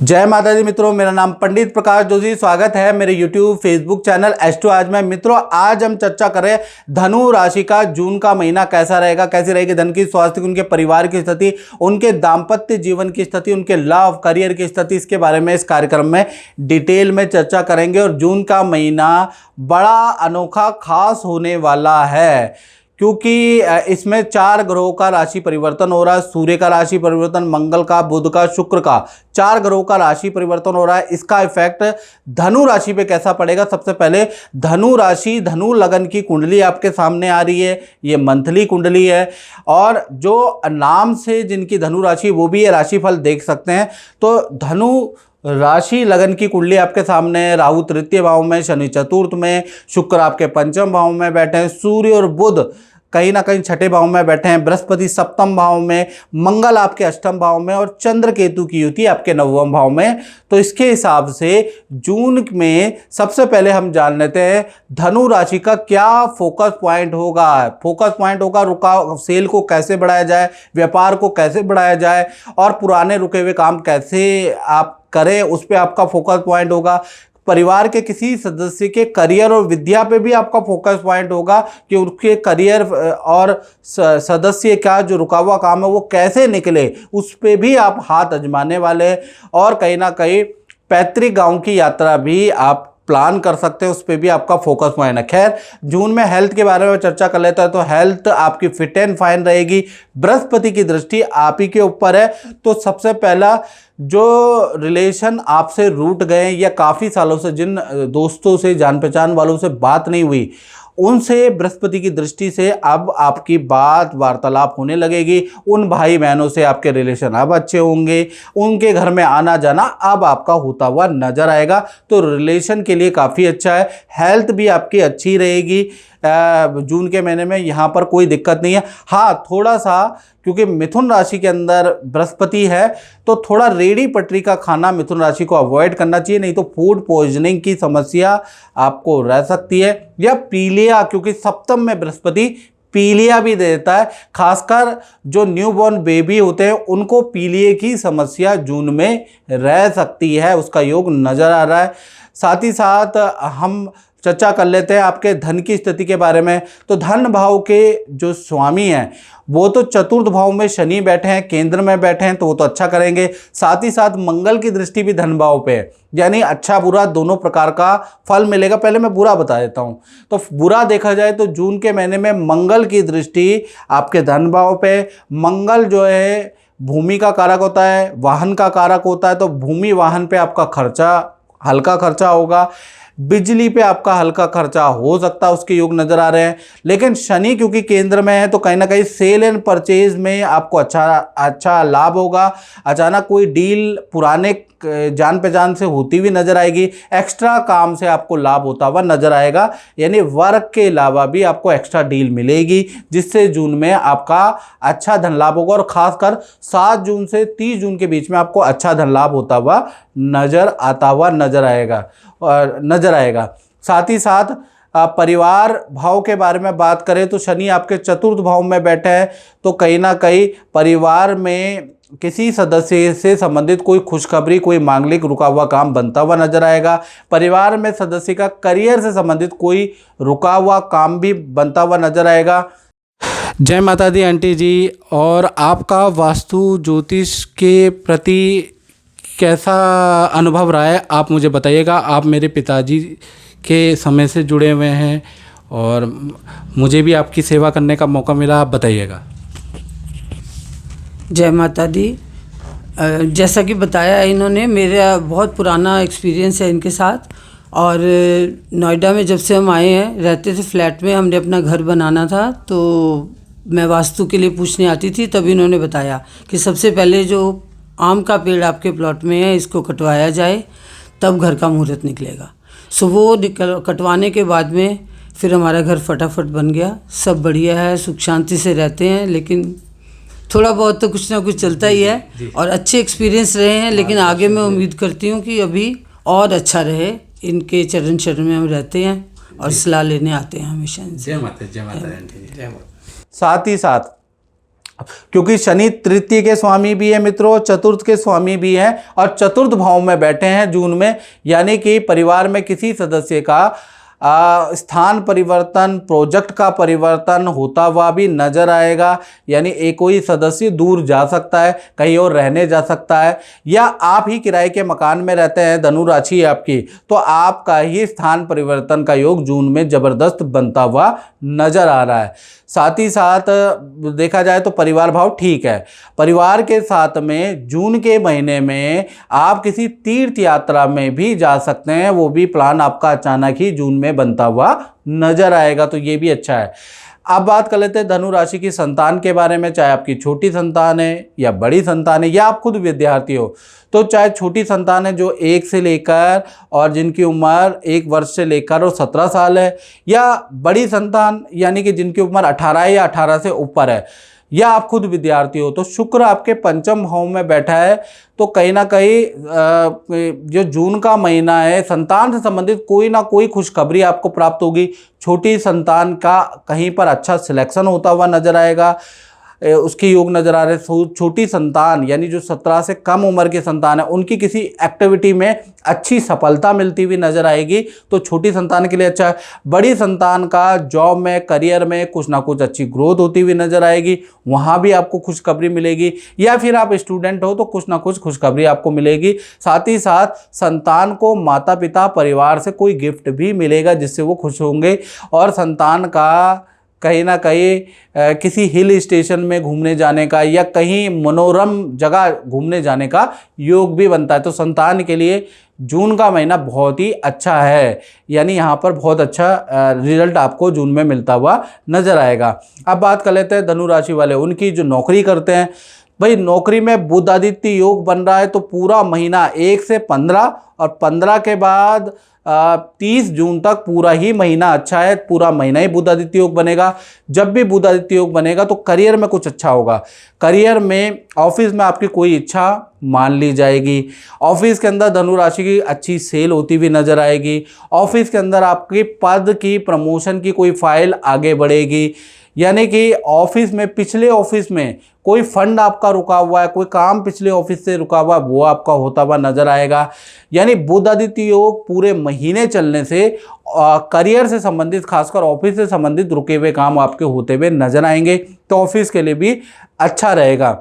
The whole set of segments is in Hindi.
जय माता दी मित्रों, मेरा नाम पंडित प्रकाश जोशी। स्वागत है मेरे YouTube फेसबुक चैनल एस्ट्रो आज में। मित्रों, आज हम चर्चा करें धनु राशि का जून का महीना कैसा रहेगा, कैसी रहेगी धन की, स्वास्थ्य की, उनके परिवार की स्थिति, उनके दाम्पत्य जीवन की स्थिति, उनके लव करियर की स्थिति। इसके बारे में इस कार्यक्रम में डिटेल में चर्चा करेंगे। और जून का महीना बड़ा अनोखा खास होने वाला है क्योंकि इसमें 4 ग्रहों का राशि परिवर्तन हो रहा है। सूर्य का राशि परिवर्तन, मंगल का, बुध का, शुक्र का, 4 ग्रहों का राशि परिवर्तन हो रहा है। इसका इफेक्ट धनु राशि पे कैसा पड़ेगा? सबसे पहले धनु राशि, धनु लगन की कुंडली आपके सामने आ रही है। ये मंथली कुंडली है और जो नाम से जिनकी धनु राशि वो भी ये राशिफल देख सकते हैं। तो धनु राशि लगन की कुंडली आपके सामने है। राहु तृतीय भाव में, शनि चतुर्थ में, शुक्र आपके पंचम भाव में बैठे हैं, सूर्य और बुध कहीं ना कहीं छठे भाव में बैठे हैं, बृहस्पति सप्तम भाव में, मंगल आपके अष्टम भाव में और चंद्र केतु की युति आपके नवम भाव में। तो इसके हिसाब से जून में सबसे पहले हम जान लेते हैं धनु राशि का क्या फोकस पॉइंट होगा। फोकस पॉइंट होगा सेल को कैसे बढ़ाया जाए, व्यापार को कैसे बढ़ाया जाए और पुराने रुके हुए काम कैसे आप करें, उस पर आपका फोकस पॉइंट होगा। परिवार के किसी सदस्य के करियर और विद्या पे भी आपका फोकस पॉइंट होगा कि उसके करियर और सदस्य का जो रुका हुआ काम है वो कैसे निकले, उस पे भी आप हाथ आजमाने वाले। और कहीं ना कहीं पैतृक गांव की यात्रा भी आप प्लान कर सकते हैं, उस पर भी आपका फोकस पॉइंट है। खैर, जून में हेल्थ के बारे में चर्चा कर लेते हैं। तो हेल्थ आपकी फिट एंड फाइन रहेगी। बृहस्पति की दृष्टि आप ही के ऊपर है। तो सबसे पहला, जो रिलेशन आपसे रूठ गए या काफ़ी सालों से जिन दोस्तों से, जान पहचान वालों से बात नहीं हुई, उनसे बृहस्पति की दृष्टि से अब आपकी बात वार्तालाप होने लगेगी। उन भाई बहनों से आपके रिलेशन अब अच्छे होंगे। उनके घर में आना जाना अब आपका होता हुआ नजर आएगा। तो रिलेशन के लिए काफ़ी अच्छा है। हेल्थ भी आपकी अच्छी रहेगी जून के महीने में, यहाँ पर कोई दिक्कत नहीं है। हाँ, थोड़ा सा क्योंकि मिथुन राशि के अंदर बृहस्पति है तो थोड़ा रेडी पटरी का खाना मिथुन राशि को अवॉइड करना चाहिए, नहीं तो फूड पॉइजनिंग की समस्या आपको रह सकती है। या पीलिया, क्योंकि सप्तम में बृहस्पति पीलिया भी दे देता है। खासकर जो न्यूबॉर्न बेबी होते हैं उनको पीलिया की समस्या जून में रह सकती है, उसका योग नज़र आ रहा है। साथ ही साथ हम चर्चा कर लेते हैं आपके धन की स्थिति के बारे में। तो धन भाव के जो स्वामी हैं वो तो चतुर्थ भाव में शनि बैठे हैं, केंद्र में बैठे हैं, तो वो तो अच्छा करेंगे। साथ ही साथ मंगल की दृष्टि भी धन भाव पे है, यानी अच्छा बुरा दोनों प्रकार का फल मिलेगा। पहले मैं बुरा बता देता हूँ। तो बुरा देखा जाए तो जून के महीने में मंगल की दृष्टि आपके धन भाव पे। मंगल जो है भूमि का कारक होता है, वाहन का कारक होता है। तो भूमि वाहन पे आपका खर्चा, हल्का खर्चा होगा। बिजली पे आपका हल्का खर्चा हो सकता है, उसके योग नजर आ रहे हैं। लेकिन शनि क्योंकि केंद्र में है तो कहीं ना कहीं सेल एंड परचेज में आपको अच्छा लाभ होगा। अचानक कोई डील पुराने जान पहचान से होती हुई नजर आएगी। एक्स्ट्रा काम से आपको लाभ होता हुआ नजर आएगा, यानी वर्क के अलावा भी आपको एक्स्ट्रा डील मिलेगी, जिससे जून में आपका अच्छा धन लाभ होगा। और खासकर 7 जून से 30 जून के बीच में आपको अच्छा धन लाभ होता हुआ नजर आएगा। साथ ही साथ परिवार भाव के बारे में बात करें तो शनि आपके चतुर्थ भाव में बैठे हैं, तो कहीं ना कहीं परिवार में किसी सदस्य से संबंधित कोई खुशखबरी, कोई मांगलिक रुका हुआ काम बनता हुआ नजर आएगा। परिवार में सदस्य का करियर से संबंधित कोई रुका हुआ काम भी बनता हुआ नजर आएगा। जय माता दी आंटी जी। और आपका वास्तु ज्योतिष के प्रति कैसा अनुभव रहा है, आप मुझे बताइएगा। आप मेरे पिताजी के समय से जुड़े हुए हैं और मुझे भी आपकी सेवा करने का मौका मिला, आप बताइएगा। जय माता दी। जैसा कि बताया इन्होंने, मेरा बहुत पुराना एक्सपीरियंस है इनके साथ। और नोएडा में जब से हम आए हैं, रहते थे फ्लैट में, हमने अपना घर बनाना था, तो मैं वास्तु के लिए पूछने आती थी। तब इन्होंने बताया कि सबसे पहले जो आम का पेड़ आपके प्लॉट में है इसको कटवाया जाए, तब घर का मुहूर्त निकलेगा। सो वो कटवाने के बाद में फिर हमारा घर फटाफट बन गया। सब बढ़िया है, सुख शांति से रहते हैं। लेकिन थोड़ा बहुत तो कुछ ना कुछ चलता ही है और अच्छे एक्सपीरियंस रहे हैं। लेकिन आगे मैं उम्मीद करती हूँ कि अभी और अच्छा रहे। इनके चरण शरण में हम रहते हैं और सलाह लेने आते हैं हमेशा। जय माता। साथ ही साथ क्योंकि शनि तृतीय के स्वामी भी है मित्रों, चतुर्थ के स्वामी भी हैं और चतुर्थ भाव में बैठे हैं जून में, यानी कि परिवार में किसी सदस्य का स्थान परिवर्तन, प्रोजेक्ट का परिवर्तन होता हुआ भी नजर आएगा। यानी एक कोई सदस्य दूर जा सकता है, कहीं और रहने जा सकता है, या आप ही किराए के मकान में रहते हैं, धनु राशि है आपकी, तो आपका ही स्थान परिवर्तन का योग जून में जबरदस्त बनता हुआ नजर आ रहा है। साथ ही साथ देखा जाए तो परिवार भाव ठीक है। परिवार के साथ में जून के महीने में आप किसी तीर्थ यात्रा में भी जा सकते हैं, वो भी प्लान आपका अचानक ही जून में बनता हुआ नजर आएगा, तो ये भी अच्छा है। अब बात कर लेते हैं धनु राशि की संतान के बारे में। चाहे आपकी छोटी संतान है या बड़ी संतान है या आप खुद विद्यार्थी हो, तो चाहे छोटी संतान है जो 1 से लेकर और जिनकी उम्र 1 वर्ष से लेकर और 17 साल है, या बड़ी संतान यानी कि जिनकी उम्र 18 या 18 से ऊपर है, या आप खुद विद्यार्थी हो, तो शुक्र आपके पंचम भाव में बैठा है। तो कहीं ना कहीं जो जून का महीना है, संतान से संबंधित कोई ना कोई खुशखबरी आपको प्राप्त होगी। छोटी संतान का कहीं पर अच्छा सिलेक्शन होता हुआ नजर आएगा, उसके योग नजर आ रहे हैं। छोटी संतान यानी जो 17 से कम उम्र के संतान है, उनकी किसी एक्टिविटी में अच्छी सफलता मिलती हुई नजर आएगी, तो छोटी संतान के लिए अच्छा है। बड़ी संतान का जॉब में, करियर में कुछ ना कुछ अच्छी ग्रोथ होती हुई नजर आएगी, वहाँ भी आपको खुशखबरी मिलेगी। या फिर आप स्टूडेंट हो तो कुछ ना कुछ खुशखबरी आपको मिलेगी। साथ ही साथ संतान को माता पिता परिवार से कोई गिफ्ट भी मिलेगा जिससे वो खुश होंगे, और संतान का कहीं ना कहीं किसी हिल स्टेशन में घूमने जाने का या कहीं मनोरम जगह घूमने जाने का योग भी बनता है। तो संतान के लिए जून का महीना बहुत ही अच्छा है, यानी यहाँ पर बहुत अच्छा रिजल्ट आपको जून में मिलता हुआ नजर आएगा। अब बात कर लेते हैं धनु राशि वाले, उनकी जो नौकरी करते हैं। भाई नौकरी में बुध आदित्य योग बन रहा है, तो पूरा महीना 1 से 15 और 15 के बाद 30 जून तक पूरा ही महीना अच्छा है। पूरा महीना ही बुध आदित्य योग बनेगा। जब भी बुध आदित्य योग बनेगा तो करियर में कुछ अच्छा होगा। करियर में, ऑफिस में आपकी कोई इच्छा मान ली जाएगी। ऑफिस के अंदर धनु राशि की अच्छी सेल होती हुई नजर आएगी। ऑफिस के अंदर आपकी पद की, प्रमोशन की कोई फाइल आगे बढ़ेगी। यानी कि ऑफिस में, पिछले ऑफिस में कोई फंड आपका रुका हुआ है, कोई काम पिछले ऑफिस से रुका हुआ, वो आपका होता हुआ नजर आएगा। यानी बुध आदित्य योग पूरे महीने चलने से करियर से संबंधित, खासकर ऑफिस से संबंधित रुके हुए काम आपके होते हुए नजर आएंगे, तो ऑफिस के लिए भी अच्छा रहेगा।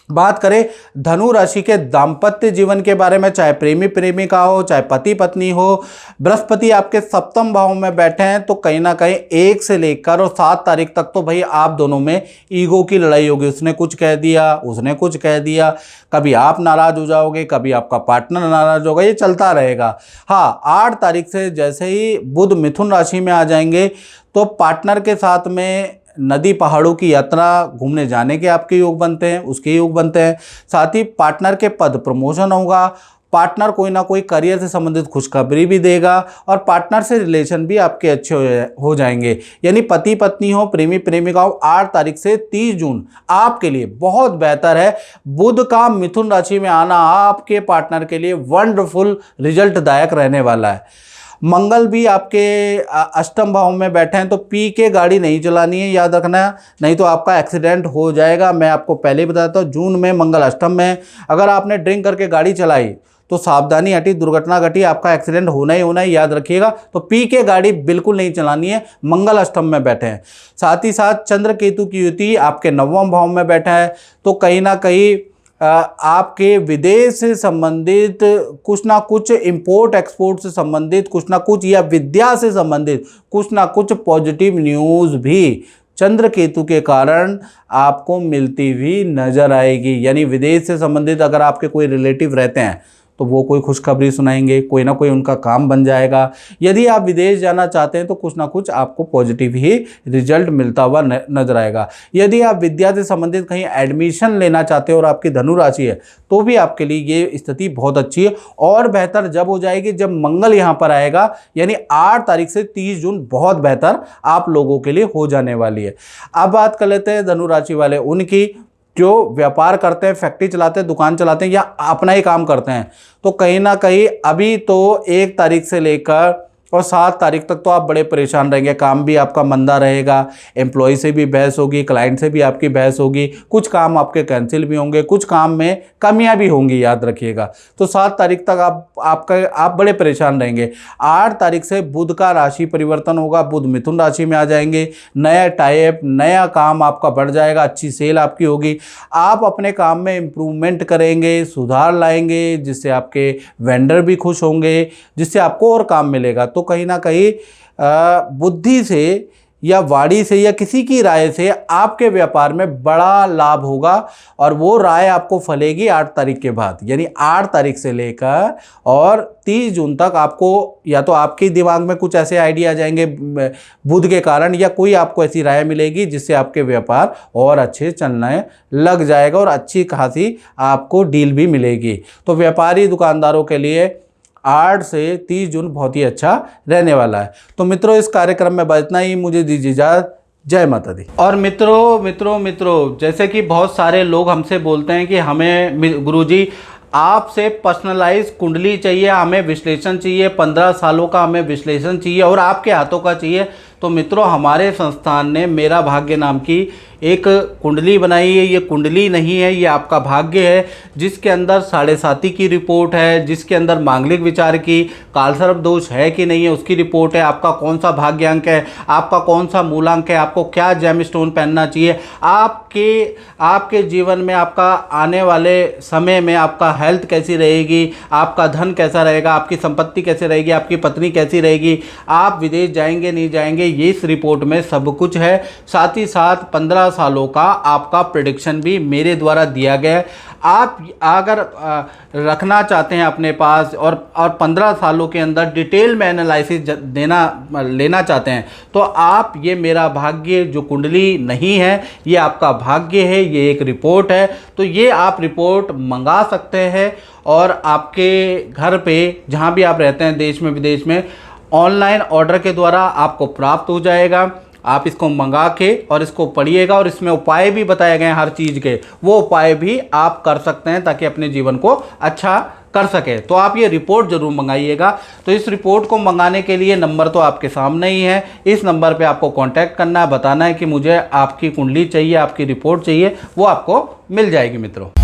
बात करें धनु राशि के दाम्पत्य जीवन के बारे में, चाहे प्रेमी प्रेमिका हो, चाहे पति पत्नी हो, बृहस्पति आपके सप्तम भाव में बैठे हैं, तो कहीं ना कहीं 1 से लेकर और 7 तारीख तक तो भाई आप दोनों में ईगो की लड़ाई होगी। उसने कुछ कह दिया, उसने कुछ कह दिया, कभी आप नाराज हो जाओगे, कभी आपका पार्टनर नाराज होगा, ये चलता रहेगा। हाँ, 8 तारीख से जैसे ही बुध मिथुन राशि में आ जाएंगे तो पार्टनर के साथ में नदी पहाड़ों की यात्रा घूमने जाने के आपके योग बनते हैं, उसके योग बनते हैं। साथ ही पार्टनर के पद प्रमोशन होगा, पार्टनर कोई ना कोई करियर से संबंधित खुशखबरी भी देगा, और पार्टनर से रिलेशन भी आपके अच्छे हो जाएंगे। यानी पति पत्नी हो, प्रेमी प्रेमिका हो, 8 तारीख से 30 जून आपके लिए बहुत बेहतर है। बुध का मिथुन राशि में आना आपके पार्टनर के लिए वंडरफुल रिजल्ट दायक रहने वाला है। मंगल भी आपके अष्टम भाव में बैठे हैं, तो पी के गाड़ी नहीं चलानी है, याद रखना, नहीं तो आपका एक्सीडेंट हो जाएगा। मैं आपको पहले ही बताता हूँ, जून में मंगल अष्टम में अगर आपने ड्रिंक करके गाड़ी चलाई तो सावधानी हटी, दुर्घटना घटी, आपका एक्सीडेंट होना ही याद रखिएगा। तो पी के गाड़ी बिल्कुल नहीं चलानी है, मंगल अष्टम में बैठे हैं। साथ ही साथ चंद्र केतु की युति आपके 9वें भाव में बैठा है, तो कहीं ना कहीं आपके विदेश से संबंधित कुछ ना कुछ, इंपोर्ट एक्सपोर्ट से संबंधित कुछ ना कुछ, या विद्या से संबंधित कुछ ना कुछ पॉजिटिव न्यूज़ भी चंद्र केतु के कारण आपको मिलती हुई नजर आएगी। यानी विदेश से संबंधित अगर आपके कोई रिलेटिव रहते हैं तो वो कोई खुशखबरी सुनाएंगे, कोई ना कोई उनका काम बन जाएगा। यदि आप विदेश जाना चाहते हैं तो कुछ ना कुछ आपको पॉजिटिव ही रिजल्ट मिलता हुआ नजर आएगा। यदि आप विद्या से संबंधित कहीं एडमिशन लेना चाहते हो और आपकी धनु राशि है, तो भी आपके लिए ये स्थिति बहुत अच्छी है। और बेहतर जब हो जाएगी जब मंगल यहाँ पर आएगा, यानी 8 तारीख से 30 जून बहुत बेहतर आप लोगों के लिए हो जाने वाली है। अब बात कर लेते हैं धनु राशि वाले उनकी, जो व्यापार करते हैं, फैक्ट्री चलाते हैं, दुकान चलाते हैं, या अपना ही काम करते हैं, तो कहीं ना कहीं अभी तो 1 तारीख से लेकर और 7 तारीख तक तो आप बड़े परेशान रहेंगे, काम भी आपका मंदा रहेगा, एम्प्लॉय से भी बहस होगी, क्लाइंट से भी आपकी बहस होगी, कुछ काम आपके कैंसिल भी होंगे, कुछ काम में कमियां भी होंगी, याद रखिएगा। तो 7 तारीख तक आप बड़े परेशान रहेंगे। 8 तारीख से बुध का राशि परिवर्तन होगा, बुध मिथुन राशि में आ जाएंगे, नया टाइप नया काम आपका बढ़ जाएगा, अच्छी सेल आपकी होगी, आप अपने काम में इम्प्रूवमेंट करेंगे, सुधार लाएंगे, जिससे आपके वेंडर भी खुश होंगे, जिससे आपको और काम मिलेगा। तो कहीं ना कहीं बुद्धि से या वाणी से या किसी की राय से आपके व्यापार में बड़ा लाभ होगा, और वो राय आपको फलेगी 8 तारीख के बाद। यानी 8 तारीख से लेकर और 30 जून तक आपको या तो आपके दिमाग में कुछ ऐसे आइडिया आ जाएंगे बुध के कारण, या कोई आपको ऐसी राय मिलेगी जिससे आपके व्यापार और अच्छे चलने लग जाएगा और अच्छी खासी आपको डील भी मिलेगी। तो व्यापारी दुकानदारों के लिए 8 से 30 जून बहुत ही अच्छा रहने वाला है। तो मित्रों, इस कार्यक्रम में बस इतना ही, मुझे दीजिए इजाज़त। जय माता दी। और मित्रों जैसे कि बहुत सारे लोग हमसे बोलते हैं कि हमें गुरुजी आपसे पर्सनलाइज कुंडली चाहिए, हमें विश्लेषण चाहिए, 15 सालों का हमें विश्लेषण चाहिए और आपके हाथों का चाहिए। तो मित्रों, हमारे संस्थान ने मेरा भाग्य नाम की एक कुंडली बनाई है। ये कुंडली नहीं है, ये आपका भाग्य है, जिसके अंदर 7.5 की रिपोर्ट है, जिसके अंदर मांगलिक विचार की, कालसर्प दोष है कि नहीं है उसकी रिपोर्ट है, आपका कौन सा भाग्य अंक है, आपका कौन सा मूलांक है, आपको क्या जेमस्टोन पहनना चाहिए, आपके जीवन में आपका आने वाले समय में आपका हेल्थ कैसी रहेगी, आपका धन कैसा रहेगा, आपकी संपत्ति कैसी रहेगी, आपकी पत्नी कैसी रहेगी, आप विदेश जाएंगे नहीं जाएंगे, ये इस रिपोर्ट में सब कुछ है। साथ ही साथ 15 सालों का आपका प्रेडिक्शन भी मेरे द्वारा दिया गया है। आप अगर रखना चाहते हैं अपने पास और 15 सालों के अंदर डिटेल में एनालिसिस लेना चाहते हैं, तो आप ये मेरा भाग्य जो कुंडली नहीं है, ये आपका भाग्य है, ये एक रिपोर्ट है। तो ये आप रिपोर्ट मंगा सकते हैं और आपके घर पे जहाँ भी आप रहते हैं, देश में विदेश में, ऑनलाइन ऑर्डर के द्वारा आपको प्राप्त हो जाएगा। आप इसको मंगा के और इसको पढ़िएगा, और इसमें उपाय भी बताए गए हैं हर चीज़ के, वो उपाय भी आप कर सकते हैं ताकि अपने जीवन को अच्छा कर सके। तो आप ये रिपोर्ट ज़रूर मंगाइएगा। तो इस रिपोर्ट को मंगाने के लिए नंबर तो आपके सामने ही है, इस नंबर पे आपको कांटेक्ट करना है, बताना है कि मुझे आपकी कुंडली चाहिए, आपकी रिपोर्ट चाहिए, वो आपको मिल जाएगी मित्रों।